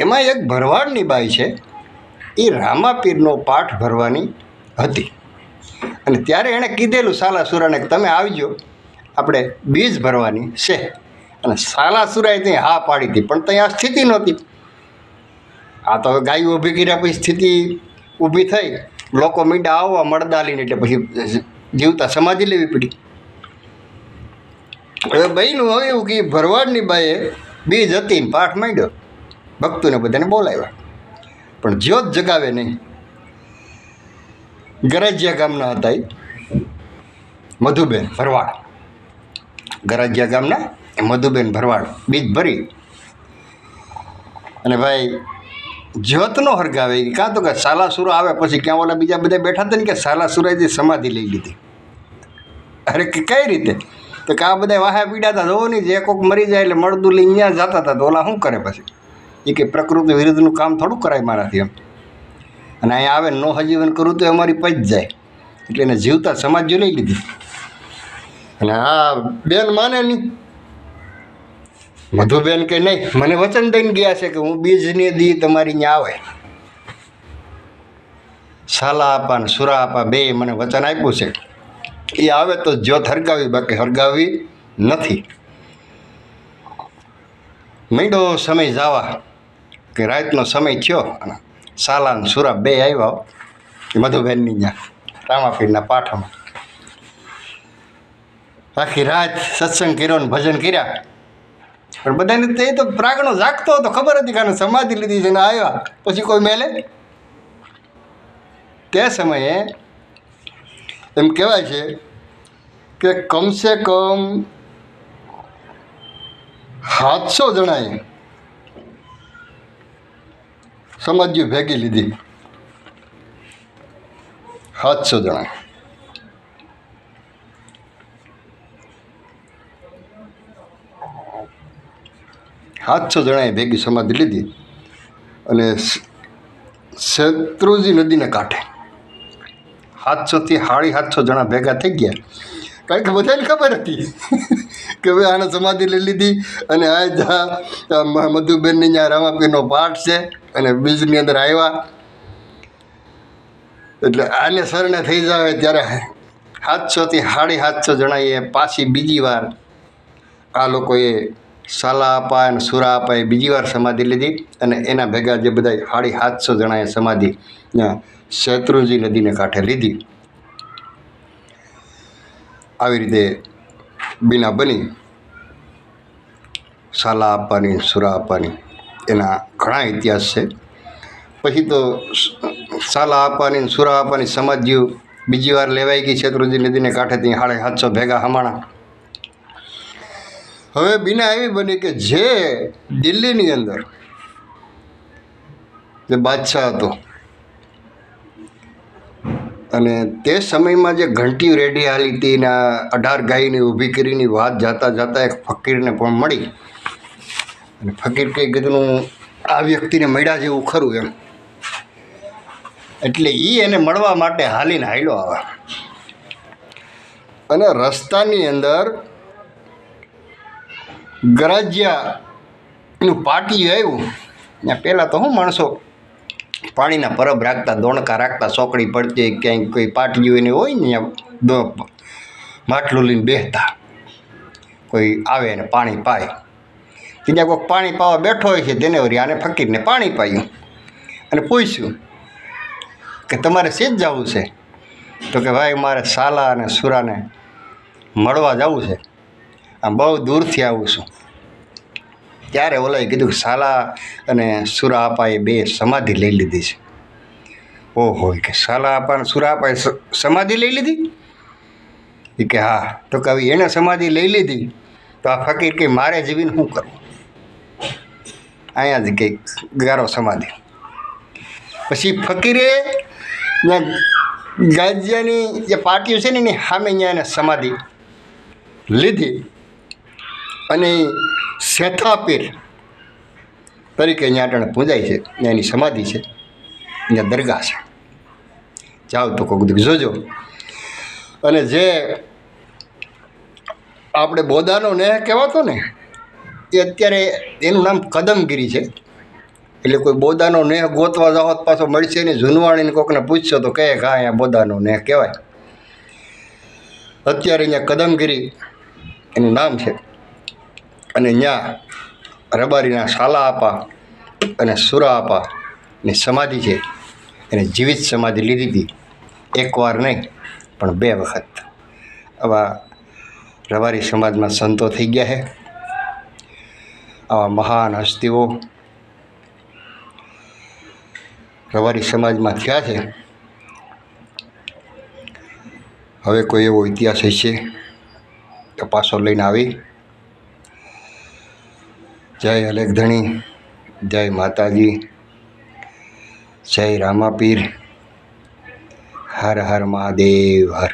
એમાં એક ભરવાડની બાઈ છે, એ રામાપીરનો પાઠ ભરવાની હતી. અને ત્યારે એણે કીધેલું સાલાસુરાને કે તમે આવજો, આપણે બીજ ભરવાની છે. અને સાલાસુરાએ ત્યાં હા પાડી હતી, પણ ત્યાં સ્થિતિ નહોતી. આ તો ગાયું ઊભી કર્યા પછી સ્થિતિ ઊભી થઈ, લોકો મીંડા આવવા મળદાલીને, એટલે પછી જીવતા સમાધિ લેવી પડી. હવે બહેનું હવે એવું કે ભરવાડની બાઈએ બીજ હતી ને પાઠ માંડ્યો, ભક્તોને બધાને બોલાવ્યા, પણ જ્યોત જગાવે નહીં. ગરાજિયા ગામના હતા એ મધુબેન ભરવાડ, ગરાજિયા ગામના એ મધુબેન ભરવાડ બીજ ભરી અને ભાઈ જ્યોત નો હરગાવે. કાં તો કે સાલાસુરો આવે પછી ક્યાં ઓલા બીજા બધા બેઠા હતા ને કે સાલાસુરાથી સમાધિ લઈ લીધી. અરે કે કઈ રીતે? તો કે આ બધા વાહે પીડાતા જોવો નહીં, જે કોઈક મરી જાય એટલે મળદું લઈને ત્યાં જતા હતા, તો ઓલા શું કરે પછી? એ કે પ્રકૃતિ વિરુદ્ધનું કામ થોડું કરાય મારાથી એમ. અને અહીંયા આવે નો હજીવન કરું તો અમારી પચ જાય, એટલે એને જીવતા સમાધિ લઈ લીધી. અને આ બેન માને નહીં. મધુબેન કે નહીં, મને વચન દઈને ગયા છે કે હું બીજની દી તમારી ત્યાં આવે, સાલા આપા ને સુરા આપા બે મને વચન આપ્યું છે, એ આવે તો જ્યોત હરગાવી, બાકી હરગાવી નથી. મીંડો સમય જવા કે રાતનો સમય થયો અને સાલા ને સુરા બે આવ્યા મધુબેનની ત્યાં રામાપીરના પાઠમાં. આખી રાત સત્સંગ કર્યો ને ભજન કર્યા, પણ બધાને તે તો પ્રાગણો જાગતો હતો, ખબર હતી કે સમાધિ લીધી છે ને આવ્યા પછી કોઈ મેલે. તે સમયે એમ કહેવાય છે કે કમસે કમ 700 જણાએ સમાધિઓ ભેગી લીધી. 700 જણા. ભેગી સમાધિ લીધી અને શેત્રુંજી નદીને કાંઠે 700 થી 750 જણા ભેગા થઈ ગયા. કારણ કે બધાને ખબર હતી કે ભાઈ આને સમાધિ લઈ લીધી અને આ મધુબેનની ત્યાં રામાપીરનો પાઠ છે અને બીજની અંદર આવ્યા, એટલે આને શરણે થઈ જાય. ત્યારે 700 થી 750 જણાએ પાછી બીજી વાર આ લોકોએ સાલા આપા અને સુરા આપાએ બીજી વાર સમાધિ લીધી. અને એના ભેગા જે બધા 750 જણાએ સમાધિ ત્યાં શેત્રુંજી નદીને કાંઠે લીધી. આવી રીતે બીના બની સાલા આપવાની, સુરા આપવાની, એના ઘણા ઇતિહાસ છે. પછી તો સાલા આપવાની, સુરા આપવાની સમાધિઓ બીજી વાર લેવાઈ ગઈ શેત્રુંજી નદીને કાંઠે, ત્યાં 750 ભેગા હમાણા. હવે બીના એવી બની કે જે દિલ્હીની અંદર જે બાદશાહ હતો અને તે સમયમાં જે ઘંટી રેડી હાલી હતી ને 18 ગાયની ઊભી કરીને વાત જાતા એક ફકીરને પણ મળી. અને ફકીર કંઈ કીધું આ વ્યક્તિને મળ્યા જેવું ખરું એમ, એટલે એને મળવા માટે હાલીને હાલ્યો આવે. અને રસ્તાની અંદર ગરાજિયાનું પાટિયું આવ્યું. ત્યાં પહેલાં તો શું માણસો પાણીના પરબ રાખતા, દોણકા રાખતા, ચોકડી પડતી ક્યાંય કોઈ પાટિયું એને હોય ને ત્યાં માટલું લઈને બેસતા, કોઈ આવે ને પાણી પાય. ત્યાં કોઈક પાણી પાવા બેઠો હોય છે તેને વળી આને ફકીરને પાણી પાયું અને પૂછ્યું કે તમારે શેજ જવું છે? તો કે ભાઈ મારે સાલા અને સુરાને મળવા જવું છે, આમ બહુ દૂરથી આવું છું. ત્યારે ઓલાએ કીધું કે સાલા અને સુરા આપાએ બે સમાધિ લઈ લીધી છે. ઓહો, કે સાલા આપા અને સુરા આપાએ સમાધિ લઈ લીધી? એ કે હા. તો કે હવે એણે સમાધિ લઈ લીધી તો આ ફકીર કે મારે જીવીને શું કરવું, અહીંયા જ કંઈક ગારો સમાધિ. પછી ફકીરે ગાજિયાની જે પાટિયું છે ને એની સામે અહીંયા એને સમાધિ લીધી અને શેથાપીર તરીકે અહીંયા અટાણે પૂજાય છે. એની સમાધિ છે, અહીંયા દરગાહ છે, જાઓ તો કોઈક દીક જોજો. અને જે આપણે બોદાનો નેહ કહેવાતો ને એ અત્યારે એનું નામ કદમગીરી છે. એટલે કોઈ બોદાનો નેહ ગોતવા જાઓ તો પાછો મળશે નહીં. જૂનવાણીને કોકને પૂછશો તો કહે કે હા અહીંયા બોદાનો નેહ કહેવાય. અત્યારે અહીંયા કદમગીરી એનું નામ છે અને ત્યાં રબારીના સાલા આપા અને સુરા આપાની સમાધિ છે. એને જીવિત સમાધિ લીધી હતી, એકવાર નહીં પણ 2 વખત. આવા રબારી સમાજમાં સંતો થઈ ગયા છે. આવા મહાન હસ્તીઓ રબારી સમાજમાં થયા છે. હવે કોઈ એવો ઇતિહાસ હશે તો પાછો લઈને આવી. જય અલેખધણી, જય માતાજી, જય રામાપીર, હર હર મહાદેવ હર.